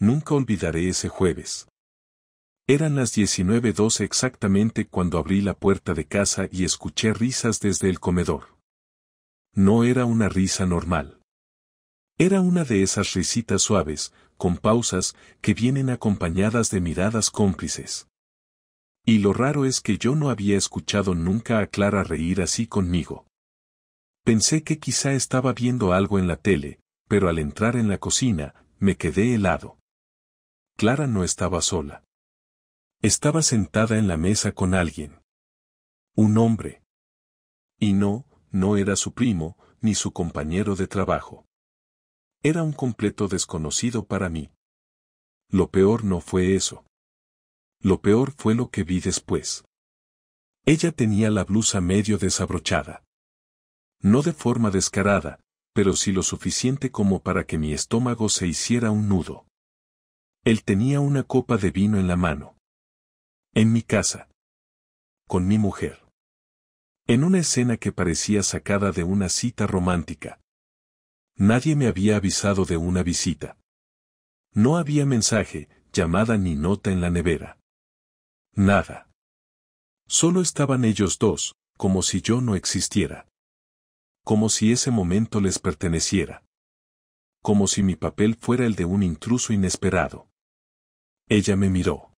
Nunca olvidaré ese jueves. Eran las 19:12 exactamente cuando abrí la puerta de casa y escuché risas desde el comedor. No era una risa normal. Era una de esas risitas suaves, con pausas, que vienen acompañadas de miradas cómplices. Y lo raro es que yo no había escuchado nunca a Clara reír así conmigo. Pensé que quizá estaba viendo algo en la tele, pero al entrar en la cocina, me quedé helado. Clara no estaba sola. Estaba sentada en la mesa con alguien. Un hombre. Y no era su primo, ni su compañero de trabajo. Era un completo desconocido para mí. Lo peor no fue eso. Lo peor fue lo que vi después. Ella tenía la blusa medio desabrochada. No de forma descarada, pero sí lo suficiente como para que mi estómago se hiciera un nudo. Él tenía una copa de vino en la mano. En mi casa. Con mi mujer. En una escena que parecía sacada de una cita romántica. Nadie me había avisado de una visita. No había mensaje, llamada ni nota en la nevera. Nada. Solo estaban ellos dos, como si yo no existiera. Como si ese momento les perteneciera. Como si mi papel fuera el de un intruso inesperado. Ella me miró.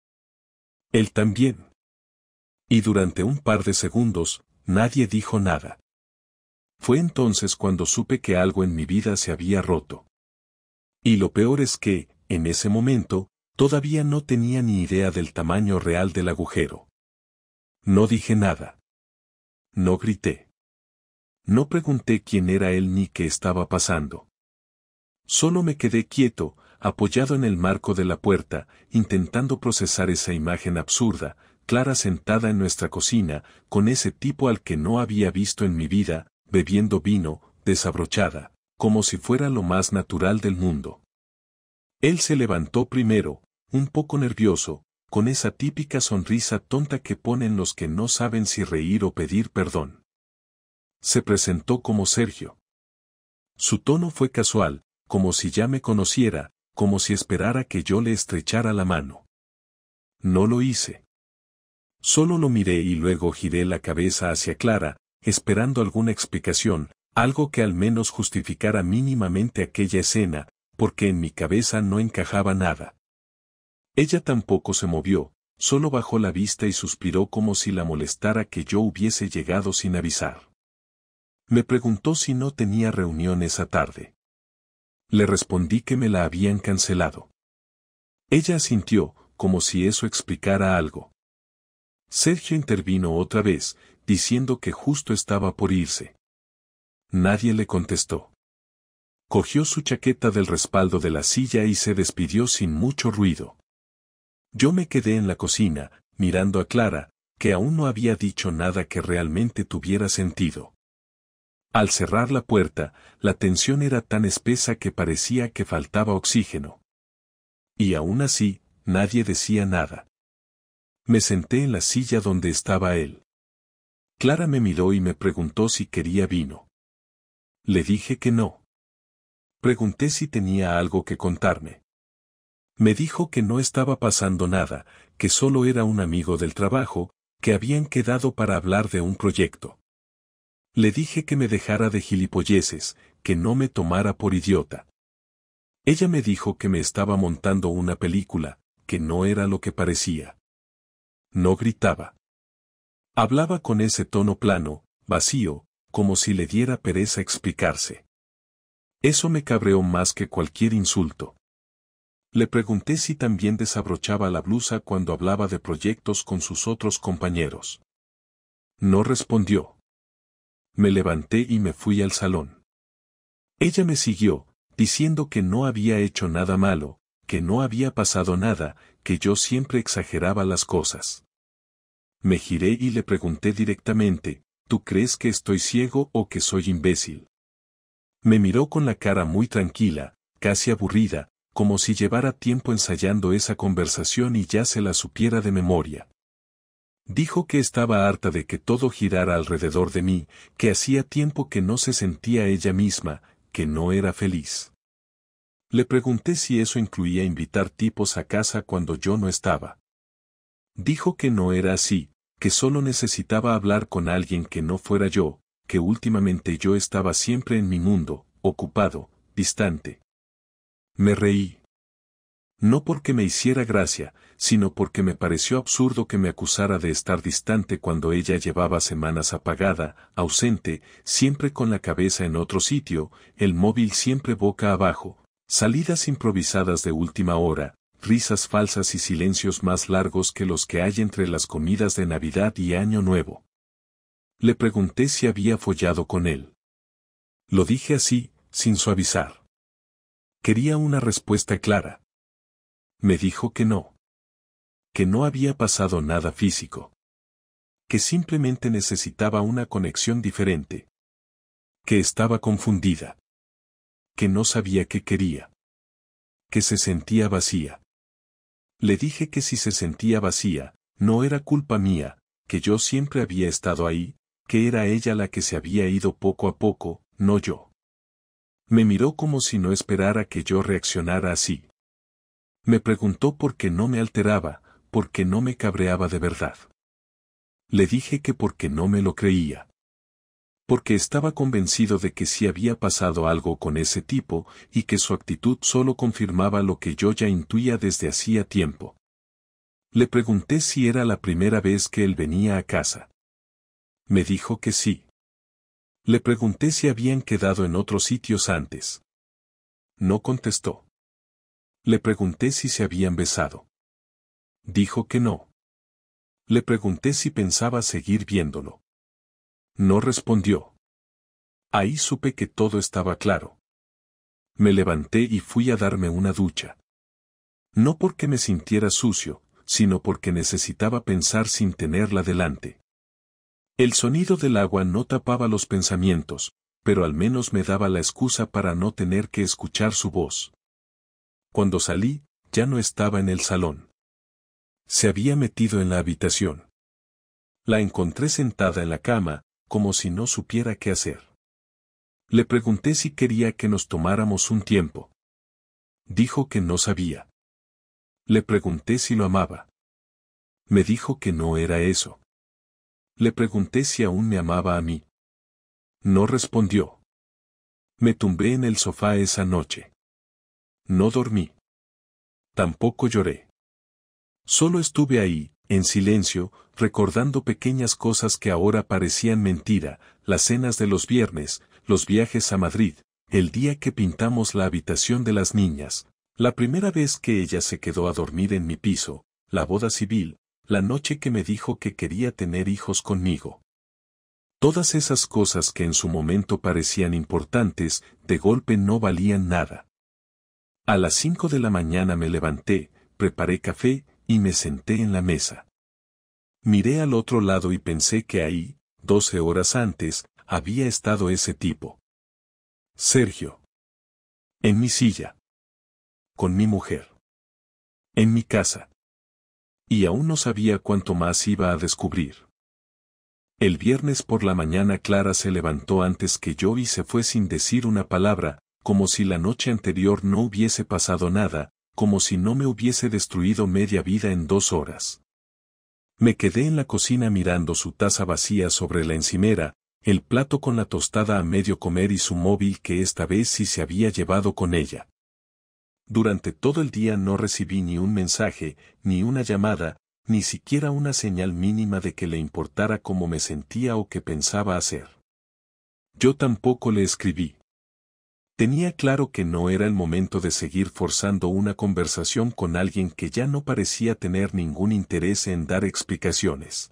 Él también. Y durante un par de segundos, nadie dijo nada. Fue entonces cuando supe que algo en mi vida se había roto. Y lo peor es que, en ese momento, todavía no tenía ni idea del tamaño real del agujero. No dije nada. No grité. No pregunté quién era él ni qué estaba pasando. Solo me quedé quieto, apoyado en el marco de la puerta, intentando procesar esa imagen absurda, Clara sentada en nuestra cocina, con ese tipo al que no había visto en mi vida, bebiendo vino, desabrochada, como si fuera lo más natural del mundo. Él se levantó primero, un poco nervioso, con esa típica sonrisa tonta que ponen los que no saben si reír o pedir perdón. Se presentó como Sergio. Su tono fue casual, como si ya me conociera, como si esperara que yo le estrechara la mano. No lo hice. Solo lo miré y luego giré la cabeza hacia Clara, esperando alguna explicación, algo que al menos justificara mínimamente aquella escena, porque en mi cabeza no encajaba nada. Ella tampoco se movió, solo bajó la vista y suspiró como si la molestara que yo hubiese llegado sin avisar. Me preguntó si no tenía reunión esa tarde. Le respondí que me la habían cancelado. Ella asintió, como si eso explicara algo. Sergio intervino otra vez, diciendo que justo estaba por irse. Nadie le contestó. Cogió su chaqueta del respaldo de la silla y se despidió sin mucho ruido. Yo me quedé en la cocina, mirando a Clara, que aún no había dicho nada que realmente tuviera sentido. Al cerrar la puerta, la tensión era tan espesa que parecía que faltaba oxígeno. Y aún así, nadie decía nada. Me senté en la silla donde estaba él. Clara me miró y me preguntó si quería vino. Le dije que no. Pregunté si tenía algo que contarme. Me dijo que no estaba pasando nada, que solo era un amigo del trabajo, que habían quedado para hablar de un proyecto. Le dije que me dejara de gilipolleces, que no me tomara por idiota. Ella me dijo que me estaba montando una película, que no era lo que parecía. No gritaba. Hablaba con ese tono plano, vacío, como si le diera pereza explicarse. Eso me cabreó más que cualquier insulto. Le pregunté si también desabrochaba la blusa cuando hablaba de proyectos con sus otros compañeros. No respondió. Me levanté y me fui al salón. Ella me siguió, diciendo que no había hecho nada malo, que no había pasado nada, que yo siempre exageraba las cosas. Me giré y le pregunté directamente, ¿tú crees que estoy ciego o que soy imbécil? Me miró con la cara muy tranquila, casi aburrida, como si llevara tiempo ensayando esa conversación y ya se la supiera de memoria. Dijo que estaba harta de que todo girara alrededor de mí, que hacía tiempo que no se sentía ella misma, que no era feliz. Le pregunté si eso incluía invitar tipos a casa cuando yo no estaba. Dijo que no era así, que solo necesitaba hablar con alguien que no fuera yo, que últimamente yo estaba siempre en mi mundo, ocupado, distante. Me reí. No porque me hiciera gracia, sino porque me pareció absurdo que me acusara de estar distante cuando ella llevaba semanas apagada, ausente, siempre con la cabeza en otro sitio, el móvil siempre boca abajo, salidas improvisadas de última hora, risas falsas y silencios más largos que los que hay entre las comidas de Navidad y Año Nuevo. Le pregunté si había follado con él. Lo dije así, sin suavizar. Quería una respuesta clara. Me dijo que no había pasado nada físico. Que simplemente necesitaba una conexión diferente. Que estaba confundida. Que no sabía qué quería. Que se sentía vacía. Le dije que si se sentía vacía, no era culpa mía, que yo siempre había estado ahí, que era ella la que se había ido poco a poco, no yo. Me miró como si no esperara que yo reaccionara así. Me preguntó por qué no me alteraba, por qué no me cabreaba de verdad. Le dije que porque no me lo creía. Porque estaba convencido de que sí había pasado algo con ese tipo y que su actitud solo confirmaba lo que yo ya intuía desde hacía tiempo. Le pregunté si era la primera vez que él venía a casa. Me dijo que sí. Le pregunté si habían quedado en otros sitios antes. No contestó. Le pregunté si se habían besado. Dijo que no. Le pregunté si pensaba seguir viéndolo. No respondió. Ahí supe que todo estaba claro. Me levanté y fui a darme una ducha. No porque me sintiera sucio, sino porque necesitaba pensar sin tenerla delante. El sonido del agua no tapaba los pensamientos, pero al menos me daba la excusa para no tener que escuchar su voz. Cuando salí, ya no estaba en el salón. Se había metido en la habitación. La encontré sentada en la cama, como si no supiera qué hacer. Le pregunté si quería que nos tomáramos un tiempo. Dijo que no sabía. Le pregunté si lo amaba. Me dijo que no era eso. Le pregunté si aún me amaba a mí. No respondió. Me tumbé en el sofá esa noche. No dormí. Tampoco lloré. Solo estuve ahí, en silencio, recordando pequeñas cosas que ahora parecían mentira, las cenas de los viernes, los viajes a Madrid, el día que pintamos la habitación de las niñas, la primera vez que ella se quedó a dormir en mi piso, la boda civil, la noche que me dijo que quería tener hijos conmigo. Todas esas cosas que en su momento parecían importantes, de golpe no valían nada. A las 5 de la mañana me levanté, preparé café, y me senté en la mesa. Miré al otro lado y pensé que ahí, 12 horas antes, había estado ese tipo. Sergio. En mi silla. Con mi mujer. En mi casa. Y aún no sabía cuánto más iba a descubrir. El viernes por la mañana Clara se levantó antes que yo y se fue sin decir una palabra, como si la noche anterior no hubiese pasado nada, como si no me hubiese destruido media vida en 2 horas. Me quedé en la cocina mirando su taza vacía sobre la encimera, el plato con la tostada a medio comer y su móvil que esta vez sí se había llevado con ella. Durante todo el día no recibí ni un mensaje, ni una llamada, ni siquiera una señal mínima de que le importara cómo me sentía o qué pensaba hacer. Yo tampoco le escribí. Tenía claro que no era el momento de seguir forzando una conversación con alguien que ya no parecía tener ningún interés en dar explicaciones.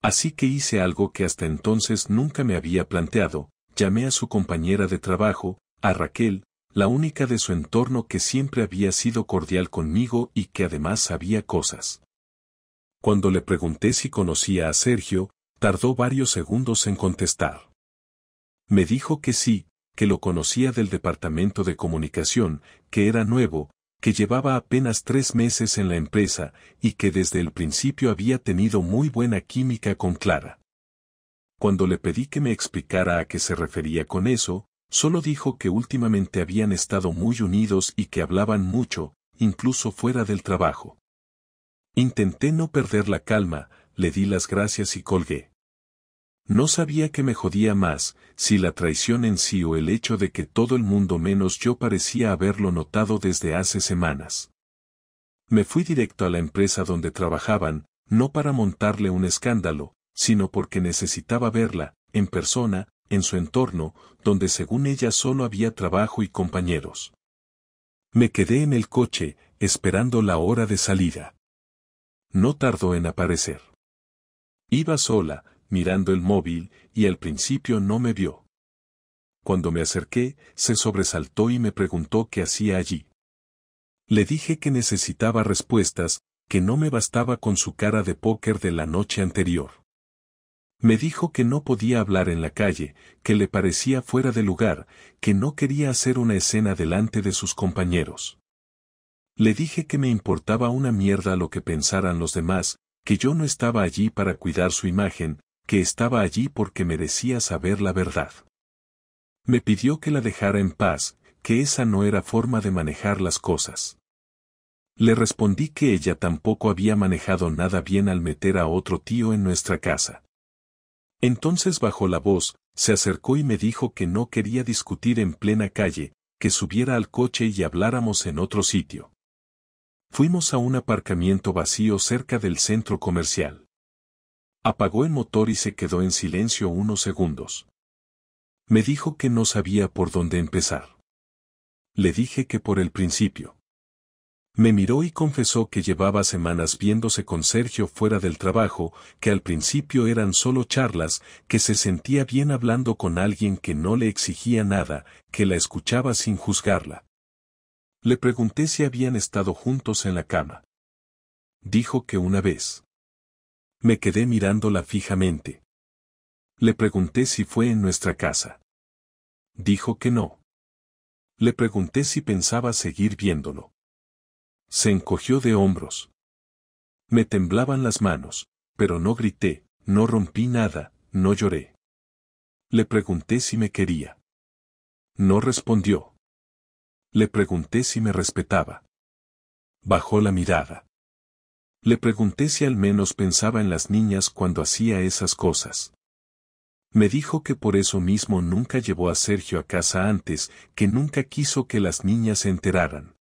Así que hice algo que hasta entonces nunca me había planteado, llamé a su compañera de trabajo, a Raquel, la única de su entorno que siempre había sido cordial conmigo y que además sabía cosas. Cuando le pregunté si conocía a Sergio, tardó varios segundos en contestar. Me dijo que sí, que lo conocía del departamento de comunicación, que era nuevo, que llevaba apenas 3 meses en la empresa y que desde el principio había tenido muy buena química con Clara. Cuando le pedí que me explicara a qué se refería con eso, Solo dijo que últimamente habían estado muy unidos y que hablaban mucho, incluso fuera del trabajo. Intenté no perder la calma, le di las gracias y colgué. No sabía qué me jodía más, si la traición en sí o el hecho de que todo el mundo menos yo parecía haberlo notado desde hace semanas. Me fui directo a la empresa donde trabajaban, no para montarle un escándalo, sino porque necesitaba verla, en persona, en su entorno, donde según ella solo había trabajo y compañeros. Me quedé en el coche, esperando la hora de salida. No tardó en aparecer. Iba sola, mirando el móvil, y al principio no me vio. Cuando me acerqué, se sobresaltó y me preguntó qué hacía allí. Le dije que necesitaba respuestas, que no me bastaba con su cara de póker de la noche anterior. Me dijo que no podía hablar en la calle, que le parecía fuera de lugar, que no quería hacer una escena delante de sus compañeros. Le dije que me importaba una mierda lo que pensaran los demás, que yo no estaba allí para cuidar su imagen, que estaba allí porque merecía saber la verdad. Me pidió que la dejara en paz, que esa no era forma de manejar las cosas. Le respondí que ella tampoco había manejado nada bien al meter a otro tío en nuestra casa. Entonces bajó la voz, se acercó y me dijo que no quería discutir en plena calle, que subiera al coche y habláramos en otro sitio. Fuimos a un aparcamiento vacío cerca del centro comercial. Apagó el motor y se quedó en silencio unos segundos. Me dijo que no sabía por dónde empezar. Le dije que por el principio. Me miró y confesó que llevaba semanas viéndose con Sergio fuera del trabajo, que al principio eran solo charlas, que se sentía bien hablando con alguien que no le exigía nada, que la escuchaba sin juzgarla. Le pregunté si habían estado juntos en la cama. Dijo que una vez. Me quedé mirándola fijamente. Le pregunté si fue en nuestra casa. Dijo que no. Le pregunté si pensaba seguir viéndolo. Se encogió de hombros. Me temblaban las manos, pero no grité, no rompí nada, no lloré. Le pregunté si me quería. No respondió. Le pregunté si me respetaba. Bajó la mirada. Le pregunté si al menos pensaba en las niñas cuando hacía esas cosas. Me dijo que por eso mismo nunca llevó a Sergio a casa antes, que nunca quiso que las niñas se enteraran.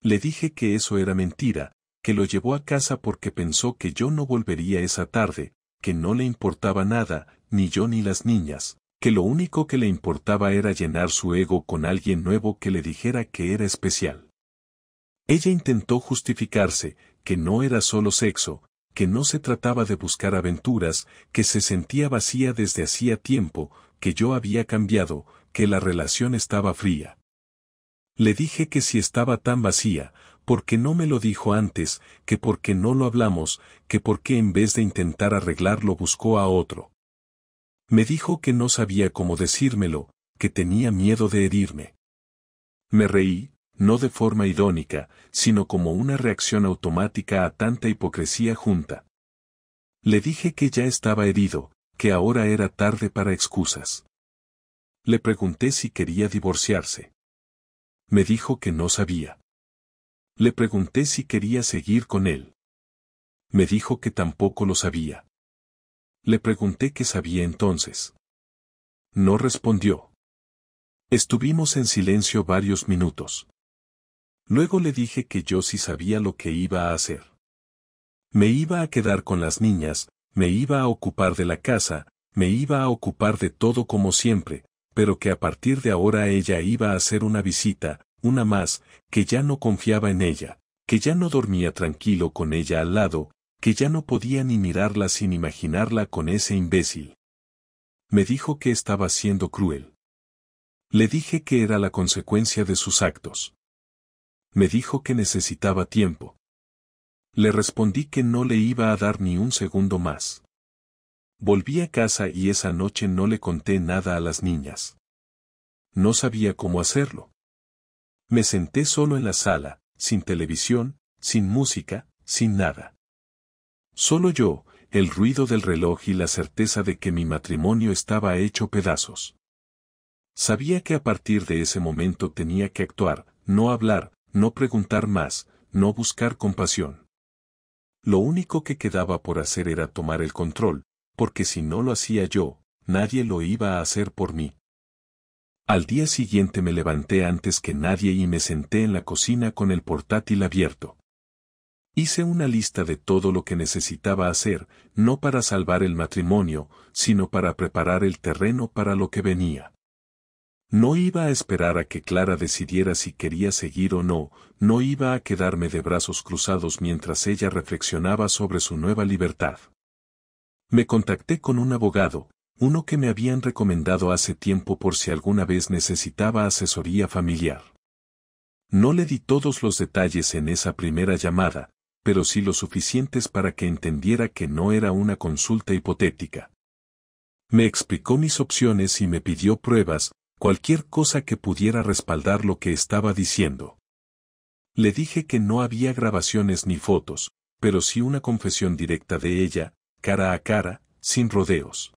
Le dije que eso era mentira, que lo llevó a casa porque pensó que yo no volvería esa tarde, que no le importaba nada, ni yo ni las niñas, que lo único que le importaba era llenar su ego con alguien nuevo que le dijera que era especial. Ella intentó justificarse, que no era solo sexo, que no se trataba de buscar aventuras, que se sentía vacía desde hacía tiempo, que yo había cambiado, que la relación estaba fría. Le dije que si estaba tan vacía, ¿por qué no me lo dijo antes, que por qué no lo hablamos, que por qué en vez de intentar arreglarlo buscó a otro? Me dijo que no sabía cómo decírmelo, que tenía miedo de herirme. Me reí, no de forma irónica, sino como una reacción automática a tanta hipocresía junta. Le dije que ya estaba herido, que ahora era tarde para excusas. Le pregunté si quería divorciarse. Me dijo que no sabía. Le pregunté si quería seguir con él. Me dijo que tampoco lo sabía. Le pregunté qué sabía entonces. No respondió. Estuvimos en silencio varios minutos. Luego le dije que yo sí sabía lo que iba a hacer. Me iba a quedar con las niñas, me iba a ocupar de la casa, me iba a ocupar de todo como siempre, pero que a partir de ahora ella iba a hacer una visita, una más, que ya no confiaba en ella, que ya no dormía tranquilo con ella al lado, que ya no podía ni mirarla sin imaginarla con ese imbécil. Me dijo que estaba siendo cruel. Le dije que era la consecuencia de sus actos. Me dijo que necesitaba tiempo. Le respondí que no le iba a dar ni un segundo más. Volví a casa y esa noche no le conté nada a las niñas. No sabía cómo hacerlo. Me senté solo en la sala, sin televisión, sin música, sin nada. Solo yo, el ruido del reloj y la certeza de que mi matrimonio estaba hecho pedazos. Sabía que a partir de ese momento tenía que actuar, no hablar, no preguntar más, no buscar compasión. Lo único que quedaba por hacer era tomar el control, porque si no lo hacía yo, nadie lo iba a hacer por mí. Al día siguiente me levanté antes que nadie y me senté en la cocina con el portátil abierto. Hice una lista de todo lo que necesitaba hacer, no para salvar el matrimonio, sino para preparar el terreno para lo que venía. No iba a esperar a que Clara decidiera si quería seguir o no, no iba a quedarme de brazos cruzados mientras ella reflexionaba sobre su nueva libertad. Me contacté con un abogado, uno que me habían recomendado hace tiempo por si alguna vez necesitaba asesoría familiar. No le di todos los detalles en esa primera llamada, pero sí lo suficientes para que entendiera que no era una consulta hipotética. Me explicó mis opciones y me pidió pruebas, cualquier cosa que pudiera respaldar lo que estaba diciendo. Le dije que no había grabaciones ni fotos, pero sí una confesión directa de ella, cara a cara, sin rodeos.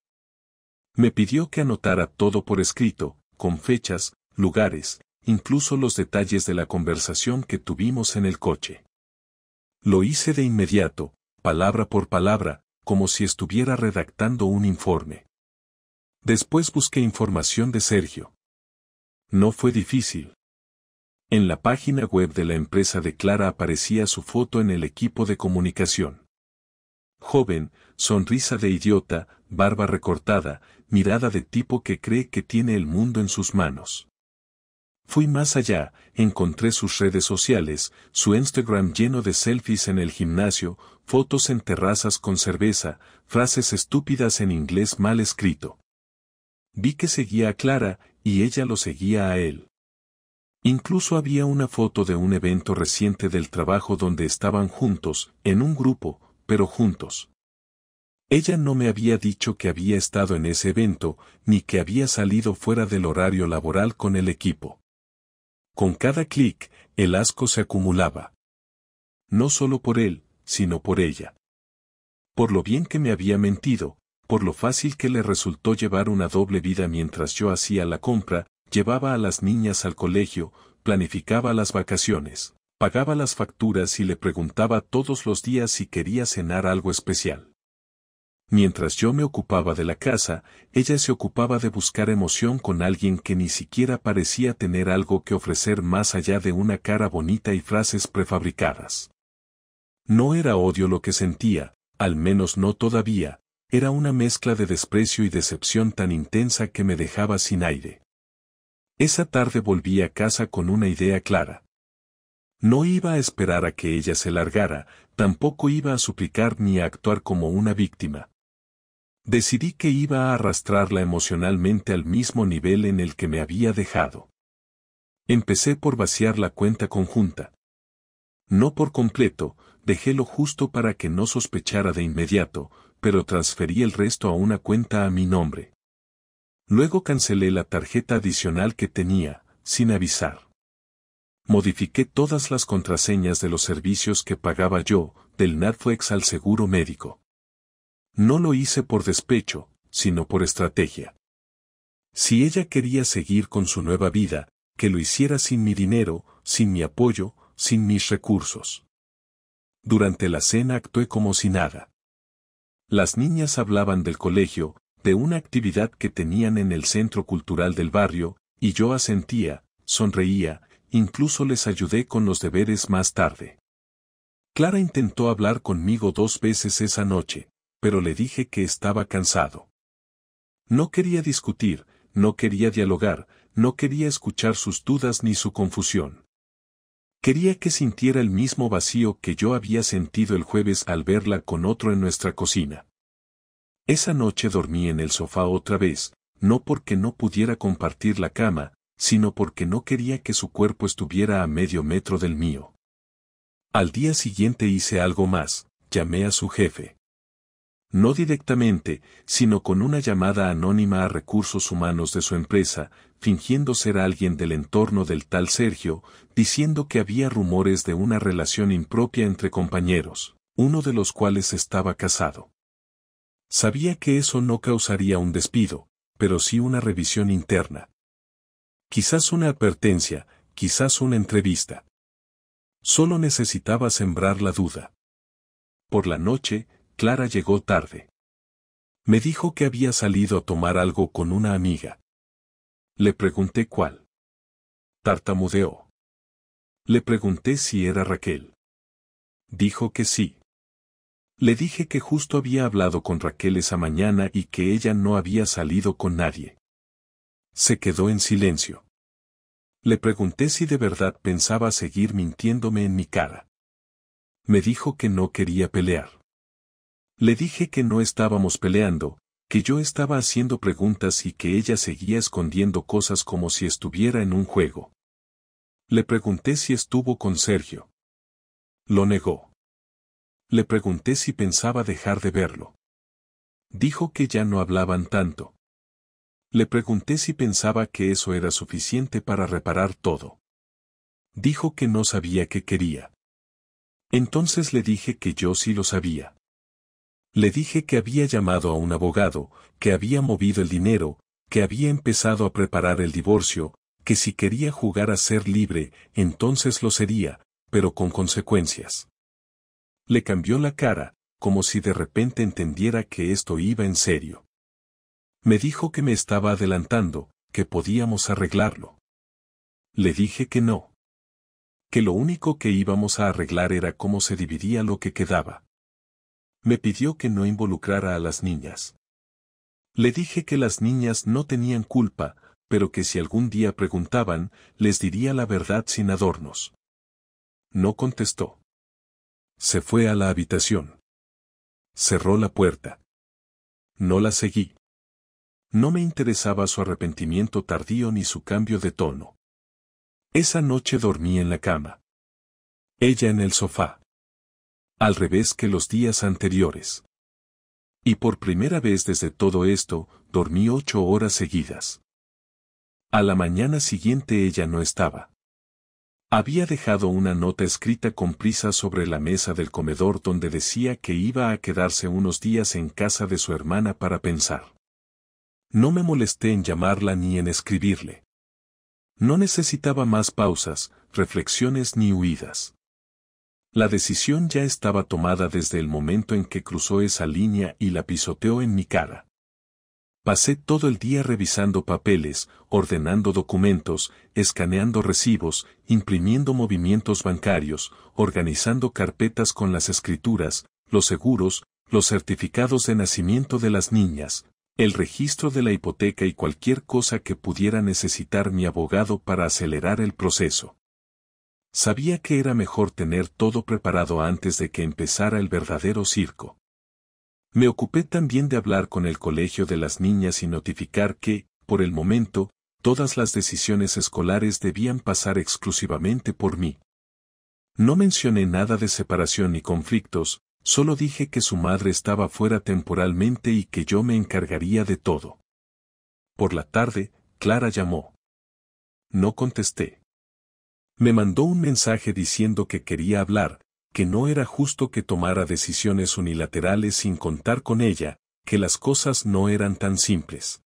Me pidió que anotara todo por escrito, con fechas, lugares, incluso los detalles de la conversación que tuvimos en el coche. Lo hice de inmediato, palabra por palabra, como si estuviera redactando un informe. Después busqué información de Sergio. No fue difícil. En la página web de la empresa de Clara aparecía su foto en el equipo de comunicación. Joven, sonrisa de idiota, barba recortada, mirada de tipo que cree que tiene el mundo en sus manos. Fui más allá, encontré sus redes sociales, su Instagram lleno de selfies en el gimnasio, fotos en terrazas con cerveza, frases estúpidas en inglés mal escrito. Vi que seguía a Clara, y ella lo seguía a él. Incluso había una foto de un evento reciente del trabajo donde estaban juntos, en un grupo, pero juntos. Ella no me había dicho que había estado en ese evento, ni que había salido fuera del horario laboral con el equipo. Con cada clic, el asco se acumulaba. No solo por él, sino por ella. Por lo bien que me había mentido, por lo fácil que le resultó llevar una doble vida mientras yo hacía la compra, llevaba a las niñas al colegio, planificaba las vacaciones, pagaba las facturas y le preguntaba todos los días si quería cenar algo especial. Mientras yo me ocupaba de la casa, ella se ocupaba de buscar emoción con alguien que ni siquiera parecía tener algo que ofrecer más allá de una cara bonita y frases prefabricadas. No era odio lo que sentía, al menos no todavía, era una mezcla de desprecio y decepción tan intensa que me dejaba sin aire. Esa tarde volví a casa con una idea clara. No iba a esperar a que ella se largara, tampoco iba a suplicar ni a actuar como una víctima. Decidí que iba a arrastrarla emocionalmente al mismo nivel en el que me había dejado. Empecé por vaciar la cuenta conjunta. No por completo, dejé lo justo para que no sospechara de inmediato, pero transferí el resto a una cuenta a mi nombre. Luego cancelé la tarjeta adicional que tenía, sin avisar. Modifiqué todas las contraseñas de los servicios que pagaba yo, del Netflix al seguro médico. No lo hice por despecho, sino por estrategia. Si ella quería seguir con su nueva vida, que lo hiciera sin mi dinero, sin mi apoyo, sin mis recursos. Durante la cena actué como si nada. Las niñas hablaban del colegio, de una actividad que tenían en el centro cultural del barrio, y yo asentía, sonreía, incluso les ayudé con los deberes más tarde. Clara intentó hablar conmigo 2 veces esa noche, pero le dije que estaba cansado. No quería discutir, no quería dialogar, no quería escuchar sus dudas ni su confusión. Quería que sintiera el mismo vacío que yo había sentido el jueves al verla con otro en nuestra cocina. Esa noche dormí en el sofá otra vez, no porque no pudiera compartir la cama, sino porque no quería que su cuerpo estuviera a medio metro del mío. Al día siguiente hice algo más, llamé a su jefe. No directamente, sino con una llamada anónima a recursos humanos de su empresa, fingiendo ser alguien del entorno del tal Sergio, diciendo que había rumores de una relación impropia entre compañeros, uno de los cuales estaba casado. Sabía que eso no causaría un despido, pero sí una revisión interna. Quizás una advertencia, quizás una entrevista. Solo necesitaba sembrar la duda. Por la noche, Clara llegó tarde. Me dijo que había salido a tomar algo con una amiga. Le pregunté cuál. Tartamudeó. Le pregunté si era Raquel. Dijo que sí. Le dije que justo había hablado con Raquel esa mañana y que ella no había salido con nadie. Se quedó en silencio. Le pregunté si de verdad pensaba seguir mintiéndome en mi cara. Me dijo que no quería pelear. Le dije que no estábamos peleando, que yo estaba haciendo preguntas y que ella seguía escondiendo cosas como si estuviera en un juego. Le pregunté si estuvo con Sergio. Lo negó. Le pregunté si pensaba dejar de verlo. Dijo que ya no hablaban tanto. Le pregunté si pensaba que eso era suficiente para reparar todo. Dijo que no sabía qué quería. Entonces le dije que yo sí lo sabía. Le dije que había llamado a un abogado, que había movido el dinero, que había empezado a preparar el divorcio, que si quería jugar a ser libre, entonces lo sería, pero con consecuencias. Le cambió la cara, como si de repente entendiera que esto iba en serio. Me dijo que me estaba adelantando, que podíamos arreglarlo. Le dije que no. Que lo único que íbamos a arreglar era cómo se dividía lo que quedaba. Me pidió que no involucrara a las niñas. Le dije que las niñas no tenían culpa, pero que si algún día preguntaban, les diría la verdad sin adornos. No contestó. Se fue a la habitación. Cerró la puerta. No la seguí. No me interesaba su arrepentimiento tardío ni su cambio de tono. Esa noche dormí en la cama. Ella en el sofá. Al revés que los días anteriores. Y por primera vez desde todo esto, dormí 8 horas seguidas. A la mañana siguiente ella no estaba. Había dejado una nota escrita con prisa sobre la mesa del comedor donde decía que iba a quedarse unos días en casa de su hermana para pensar. No me molesté en llamarla ni en escribirle. No necesitaba más pausas, reflexiones ni huidas. La decisión ya estaba tomada desde el momento en que cruzó esa línea y la pisoteó en mi cara. Pasé todo el día revisando papeles, ordenando documentos, escaneando recibos, imprimiendo movimientos bancarios, organizando carpetas con las escrituras, los seguros, los certificados de nacimiento de las niñas, el registro de la hipoteca y cualquier cosa que pudiera necesitar mi abogado para acelerar el proceso. Sabía que era mejor tener todo preparado antes de que empezara el verdadero circo. Me ocupé también de hablar con el colegio de las niñas y notificar que, por el momento, todas las decisiones escolares debían pasar exclusivamente por mí. No mencioné nada de separación ni conflictos, solo dije que su madre estaba fuera temporalmente y que yo me encargaría de todo. Por la tarde, Clara llamó. No contesté. Me mandó un mensaje diciendo que quería hablar, que no era justo que tomara decisiones unilaterales sin contar con ella, que las cosas no eran tan simples.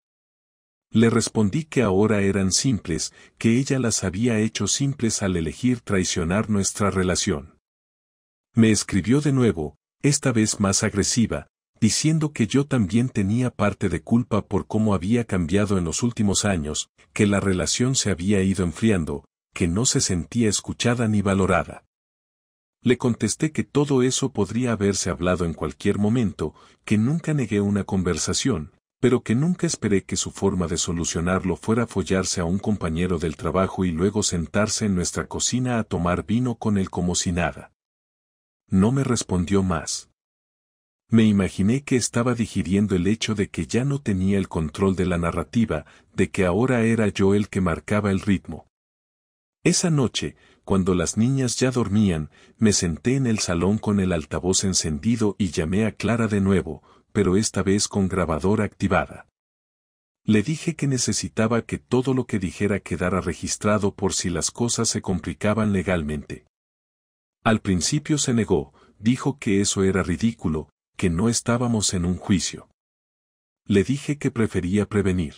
Le respondí que ahora eran simples, que ella las había hecho simples al elegir traicionar nuestra relación. Me escribió de nuevo, esta vez más agresiva, diciendo que yo también tenía parte de culpa por cómo había cambiado en los últimos años, que la relación se había ido enfriando, que no se sentía escuchada ni valorada. Le contesté que todo eso podría haberse hablado en cualquier momento, que nunca negué una conversación, pero que nunca esperé que su forma de solucionarlo fuera follarse a un compañero del trabajo y luego sentarse en nuestra cocina a tomar vino con él como si nada. No me respondió más. Me imaginé que estaba digiriendo el hecho de que ya no tenía el control de la narrativa, de que ahora era yo el que marcaba el ritmo. Esa noche, cuando las niñas ya dormían, me senté en el salón con el altavoz encendido y llamé a Clara de nuevo, pero esta vez con grabadora activada. Le dije que necesitaba que todo lo que dijera quedara registrado por si las cosas se complicaban legalmente. Al principio se negó, dijo que eso era ridículo, que no estábamos en un juicio. Le dije que prefería prevenir.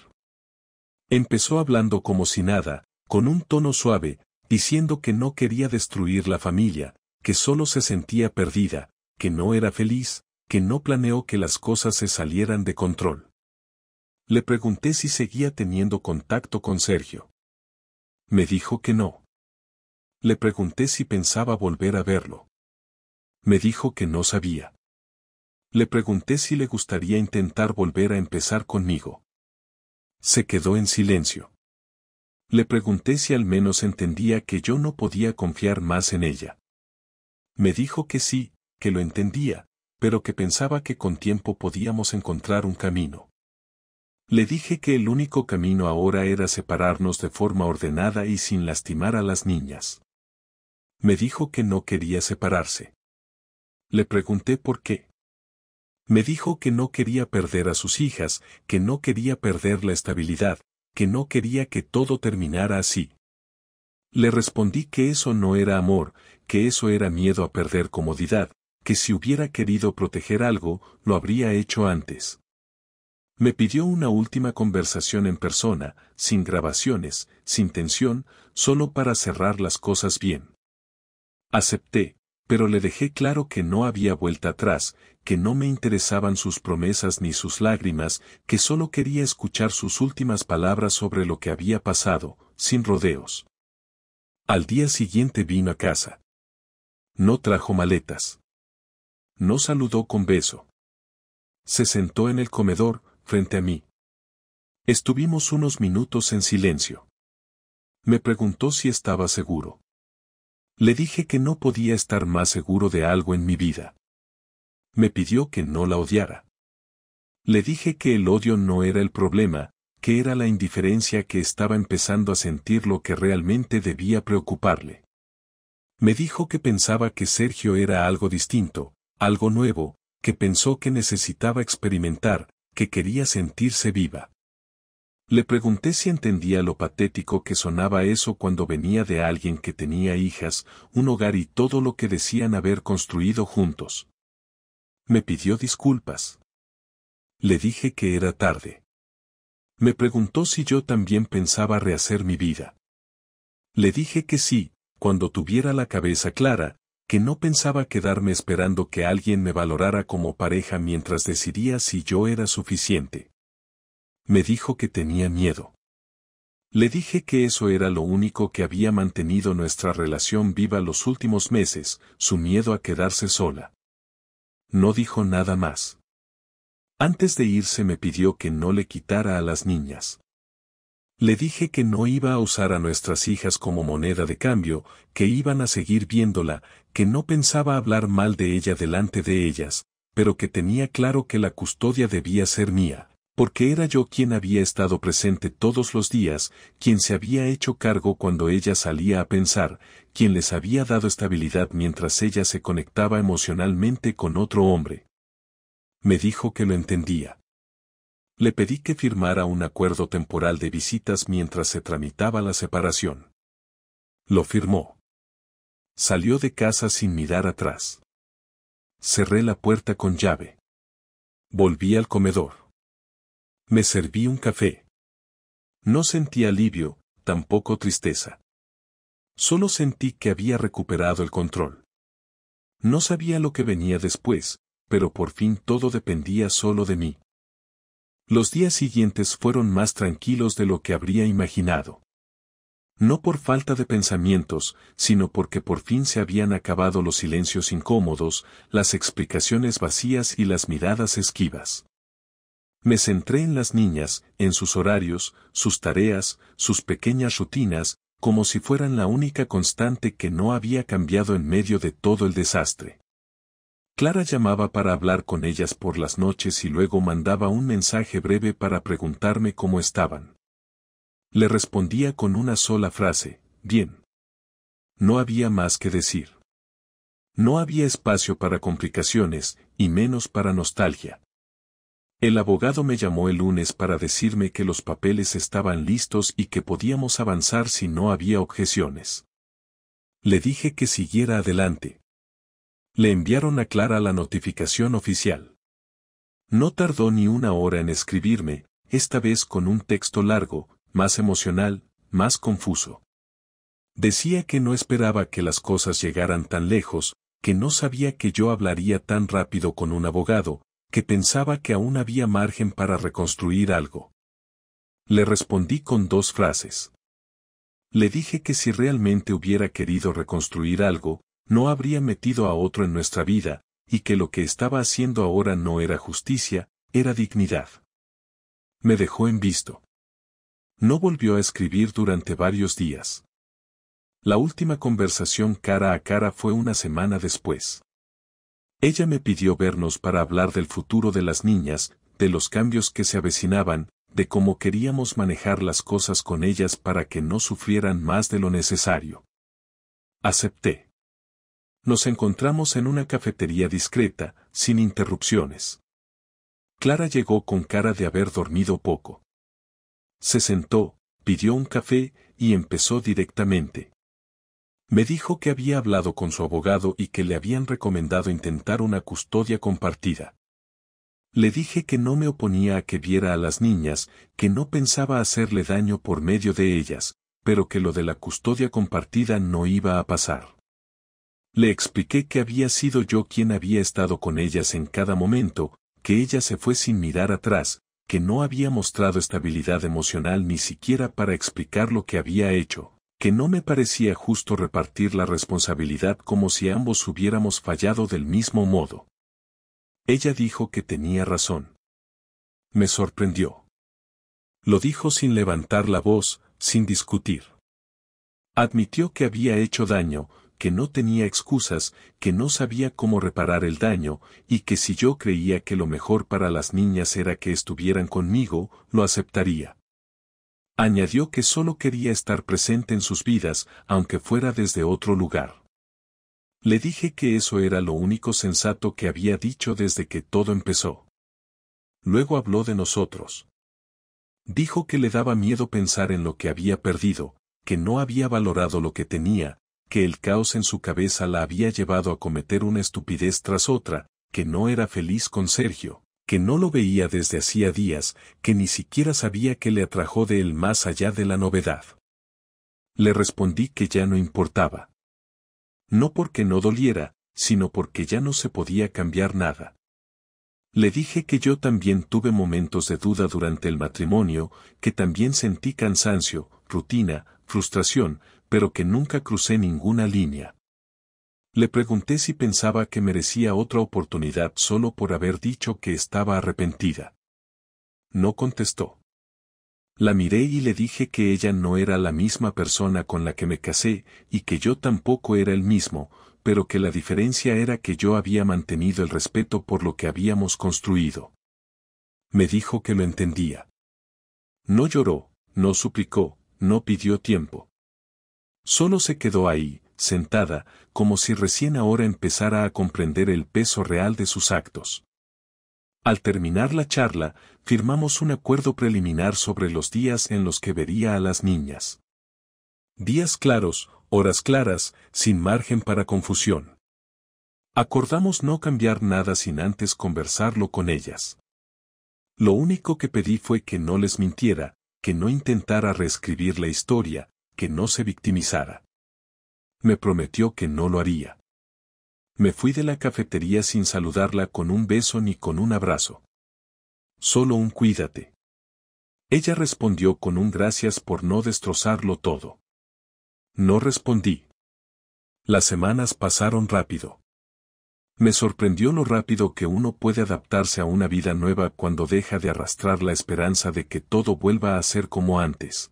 Empezó hablando como si nada, con un tono suave, diciendo que no quería destruir la familia, que solo se sentía perdida, que no era feliz, que no planeó que las cosas se salieran de control. Le pregunté si seguía teniendo contacto con Sergio. Me dijo que no. Le pregunté si pensaba volver a verlo. Me dijo que no sabía. Le pregunté si le gustaría intentar volver a empezar conmigo. Se quedó en silencio. Le pregunté si al menos entendía que yo no podía confiar más en ella. Me dijo que sí, que lo entendía, pero que pensaba que con tiempo podíamos encontrar un camino. Le dije que el único camino ahora era separarnos de forma ordenada y sin lastimar a las niñas. Me dijo que no quería separarse. Le pregunté por qué. Me dijo que no quería perder a sus hijas, que no quería perder la estabilidad, que no quería que todo terminara así. Le respondí que eso no era amor, que eso era miedo a perder comodidad, que si hubiera querido proteger algo, lo habría hecho antes. Me pidió una última conversación en persona, sin grabaciones, sin tensión, solo para cerrar las cosas bien. Acepté, pero le dejé claro que no había vuelta atrás, que no me interesaban sus promesas ni sus lágrimas, que solo quería escuchar sus últimas palabras sobre lo que había pasado, sin rodeos. Al día siguiente vino a casa. No trajo maletas. No saludó con beso. Se sentó en el comedor, frente a mí. Estuvimos unos minutos en silencio. Me preguntó si estaba seguro. Le dije que no podía estar más seguro de algo en mi vida. Me pidió que no la odiara. Le dije que el odio no era el problema, que era la indiferencia que estaba empezando a sentir lo que realmente debía preocuparle. Me dijo que pensaba que Sergio era algo distinto, algo nuevo, que pensó que necesitaba experimentar, que quería sentirse viva. Le pregunté si entendía lo patético que sonaba eso cuando venía de alguien que tenía hijas, un hogar y todo lo que decían haber construido juntos. Me pidió disculpas. Le dije que era tarde. Me preguntó si yo también pensaba rehacer mi vida. Le dije que sí, cuando tuviera la cabeza clara, que no pensaba quedarme esperando que alguien me valorara como pareja mientras decidía si yo era suficiente. Me dijo que tenía miedo. Le dije que eso era lo único que había mantenido nuestra relación viva los últimos meses, su miedo a quedarse sola. No dijo nada más. Antes de irse me pidió que no le quitara a las niñas. Le dije que no iba a usar a nuestras hijas como moneda de cambio, que iban a seguir viéndola, que no pensaba hablar mal de ella delante de ellas, pero que tenía claro que la custodia debía ser mía, porque era yo quien había estado presente todos los días, quien se había hecho cargo cuando ella salía a pensar, quien les había dado estabilidad mientras ella se conectaba emocionalmente con otro hombre. Me dijo que lo entendía. Le pedí que firmara un acuerdo temporal de visitas mientras se tramitaba la separación. Lo firmó. Salió de casa sin mirar atrás. Cerré la puerta con llave. Volví al comedor. Me serví un café. No sentí alivio, tampoco tristeza. Solo sentí que había recuperado el control. No sabía lo que venía después, pero por fin todo dependía solo de mí. Los días siguientes fueron más tranquilos de lo que habría imaginado. No por falta de pensamientos, sino porque por fin se habían acabado los silencios incómodos, las explicaciones vacías y las miradas esquivas. Me centré en las niñas, en sus horarios, sus tareas, sus pequeñas rutinas, como si fueran la única constante que no había cambiado en medio de todo el desastre. Clara llamaba para hablar con ellas por las noches y luego mandaba un mensaje breve para preguntarme cómo estaban. Le respondía con una sola frase, bien. No había más que decir. No había espacio para complicaciones, y menos para nostalgia. El abogado me llamó el lunes para decirme que los papeles estaban listos y que podíamos avanzar si no había objeciones. Le dije que siguiera adelante. Le enviaron a Clara la notificación oficial. No tardó ni una hora en escribirme, esta vez con un texto largo, más emocional, más confuso. Decía que no esperaba que las cosas llegaran tan lejos, que no sabía que yo hablaría tan rápido con un abogado, que pensaba que aún había margen para reconstruir algo. Le respondí con 2 frases. Le dije que si realmente hubiera querido reconstruir algo, no habría metido a otro en nuestra vida, y que lo que estaba haciendo ahora no era justicia, era dignidad. Me dejó en visto. No volvió a escribir durante varios días. La última conversación cara a cara fue una semana después. Ella me pidió vernos para hablar del futuro de las niñas, de los cambios que se avecinaban, de cómo queríamos manejar las cosas con ellas para que no sufrieran más de lo necesario. Acepté. Nos encontramos en una cafetería discreta, sin interrupciones. Clara llegó con cara de haber dormido poco. Se sentó, pidió un café y empezó directamente. Me dijo que había hablado con su abogado y que le habían recomendado intentar una custodia compartida. Le dije que no me oponía a que viera a las niñas, que no pensaba hacerle daño por medio de ellas, pero que lo de la custodia compartida no iba a pasar. Le expliqué que había sido yo quien había estado con ellas en cada momento, que ella se fue sin mirar atrás, que no había mostrado estabilidad emocional ni siquiera para explicar lo que había hecho, que no me parecía justo repartir la responsabilidad como si ambos hubiéramos fallado del mismo modo. Ella dijo que tenía razón. Me sorprendió. Lo dijo sin levantar la voz, sin discutir. Admitió que había hecho daño, que no tenía excusas, que no sabía cómo reparar el daño, y que si yo creía que lo mejor para las niñas era que estuvieran conmigo, lo aceptaría. Añadió que solo quería estar presente en sus vidas, aunque fuera desde otro lugar. Le dije que eso era lo único sensato que había dicho desde que todo empezó. Luego habló de nosotros. Dijo que le daba miedo pensar en lo que había perdido, que no había valorado lo que tenía, que el caos en su cabeza la había llevado a cometer una estupidez tras otra, que no era feliz con Sergio, que no lo veía desde hacía días, que ni siquiera sabía qué le atrajo de él más allá de la novedad. Le respondí que ya no importaba. No porque no doliera, sino porque ya no se podía cambiar nada. Le dije que yo también tuve momentos de duda durante el matrimonio, que también sentí cansancio, rutina, frustración, pero que nunca crucé ninguna línea. Le pregunté si pensaba que merecía otra oportunidad solo por haber dicho que estaba arrepentida. No contestó. La miré y le dije que ella no era la misma persona con la que me casé, y que yo tampoco era el mismo, pero que la diferencia era que yo había mantenido el respeto por lo que habíamos construido. Me dijo que lo entendía. No lloró, no suplicó, no pidió tiempo. Solo se quedó ahí, sentada, como si recién ahora empezara a comprender el peso real de sus actos. Al terminar la charla, firmamos un acuerdo preliminar sobre los días en los que vería a las niñas. Días claros, horas claras, sin margen para confusión. Acordamos no cambiar nada sin antes conversarlo con ellas. Lo único que pedí fue que no les mintiera, que no intentara reescribir la historia, que no se victimizara. Me prometió que no lo haría. Me fui de la cafetería sin saludarla con un beso ni con un abrazo. Solo un cuídate. Ella respondió con un gracias por no destrozarlo todo. No respondí. Las semanas pasaron rápido. Me sorprendió lo rápido que uno puede adaptarse a una vida nueva cuando deja de arrastrar la esperanza de que todo vuelva a ser como antes.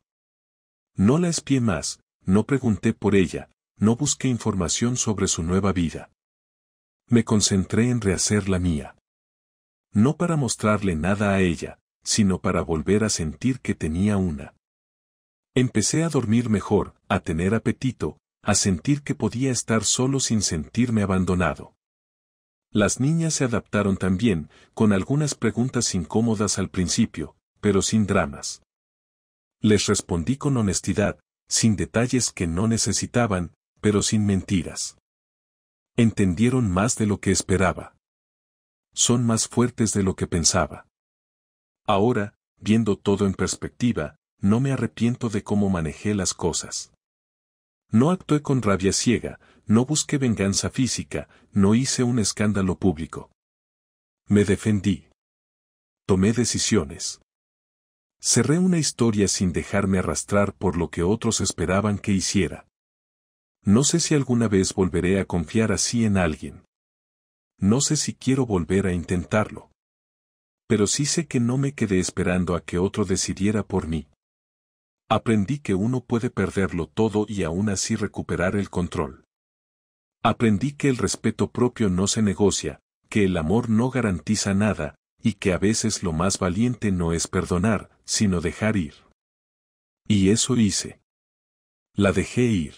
No la espié más, no pregunté por ella, no busqué información sobre su nueva vida. Me concentré en rehacer la mía. No para mostrarle nada a ella, sino para volver a sentir que tenía una. Empecé a dormir mejor, a tener apetito, a sentir que podía estar solo sin sentirme abandonado. Las niñas se adaptaron también, con algunas preguntas incómodas al principio, pero sin dramas. Les respondí con honestidad, sin detalles que no necesitaban, pero sin mentiras. Entendieron más de lo que esperaba. Son más fuertes de lo que pensaba. Ahora, viendo todo en perspectiva, no me arrepiento de cómo manejé las cosas. No actué con rabia ciega, no busqué venganza física, no hice un escándalo público. Me defendí. Tomé decisiones. Cerré una historia sin dejarme arrastrar por lo que otros esperaban que hiciera. No sé si alguna vez volveré a confiar así en alguien. No sé si quiero volver a intentarlo. Pero sí sé que no me quedé esperando a que otro decidiera por mí. Aprendí que uno puede perderlo todo y aún así recuperar el control. Aprendí que el respeto propio no se negocia, que el amor no garantiza nada, y que a veces lo más valiente no es perdonar, sino dejar ir. Y eso hice. La dejé ir.